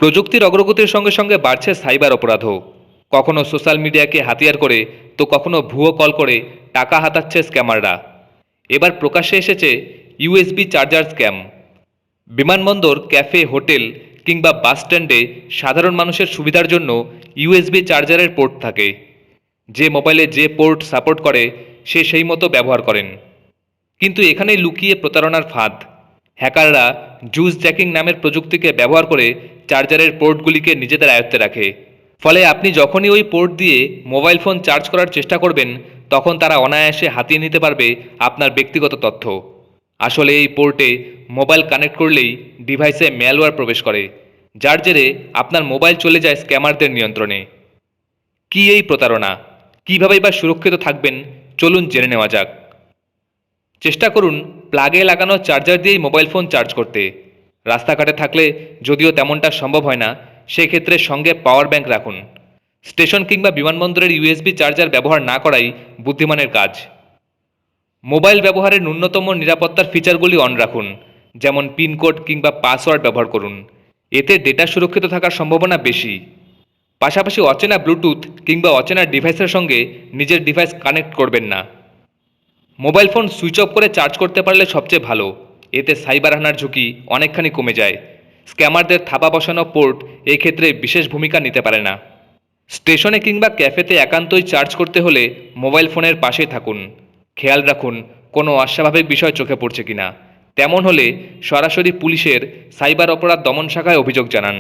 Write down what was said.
প্রযুক্তির অগ্রগতির সঙ্গে সঙ্গে বাড়ছে সাইবার অপরাধও। কখনো সোশ্যাল মিডিয়াকে হাতিয়ার করে তো কখনো ভুয়ো কল করে টাকা হাতাচ্ছে স্ক্যামাররা। এবার প্রকাশ্যে এসেছে ইউএসবি চার্জার স্ক্যাম। বিমানবন্দর, ক্যাফে, হোটেল কিংবা বাস স্ট্যান্ডে সাধারণ মানুষের সুবিধার জন্য ইউএসবি চার্জারের পোর্ট থাকে। যে মোবাইলে যে পোর্ট সাপোর্ট করে সে সেই মতো ব্যবহার করেন। কিন্তু এখানেই লুকিয়ে প্রতারণার ফাঁদ। হ্যাকাররা জুস জ্যাকিং নামের প্রযুক্তিকে ব্যবহার করে চার্জারের পোর্টগুলিকে নিজেদের আয়ত্তে রাখে। ফলে আপনি যখনই ওই পোর্ট দিয়ে মোবাইল ফোন চার্জ করার চেষ্টা করবেন, তখন তারা অনায়াসে হাতিয়ে নিতে পারবে আপনার ব্যক্তিগত তথ্য। আসলে এই পোর্টে মোবাইল কানেক্ট করলেই ডিভাইসে ম্যালওয়্যার প্রবেশ করে, যার জেরে আপনার মোবাইল চলে যায় স্ক্যামারদের নিয়ন্ত্রণে। কী এই প্রতারণা, কীভাবেই বা সুরক্ষিত থাকবেন, চলুন জেনে নেওয়া যাক। চেষ্টা করুন প্লাগে লাগানো চার্জার দিয়েই মোবাইল ফোন চার্জ করতে। রাস্তাঘাটে থাকলে যদিও তেমনটা সম্ভব হয় না, সেক্ষেত্রে সঙ্গে পাওয়ার ব্যাংক রাখুন। স্টেশন কিংবা বিমানবন্দরের ইউএসবি চার্জার ব্যবহার না করাই বুদ্ধিমানের কাজ। মোবাইল ব্যবহারের ন্যূনতম নিরাপত্তার ফিচারগুলি অন রাখুন, যেমন পিনকোড কিংবা পাসওয়ার্ড ব্যবহার করুন। এতে ডেটা সুরক্ষিত থাকার সম্ভাবনা বেশি। পাশাপাশি অচেনা ব্লুটুথ কিংবা অচেনা ডিভাইসের সঙ্গে নিজের ডিভাইস কানেক্ট করবেন না। মোবাইল ফোন সুইচ অফ করে চার্জ করতে পারলে সবচেয়ে ভালো। এতে সাইবার হানার ঝুঁকি অনেকখানি কমে যায়। স্ক্যামারদের থাপা বসানো পোর্ট এক্ষেত্রে বিশেষ ভূমিকা নিতে পারে না। স্টেশনে কিংবা ক্যাফেতে একান্তই চার্জ করতে হলে মোবাইল ফোনের পাশেই থাকুন। খেয়াল রাখুন কোনো অস্বাভাবিক বিষয় চোখে পড়ছে কিনা। তেমন হলে সরাসরি পুলিশের সাইবার অপরাধ দমন শাখায় অভিযোগ জানান।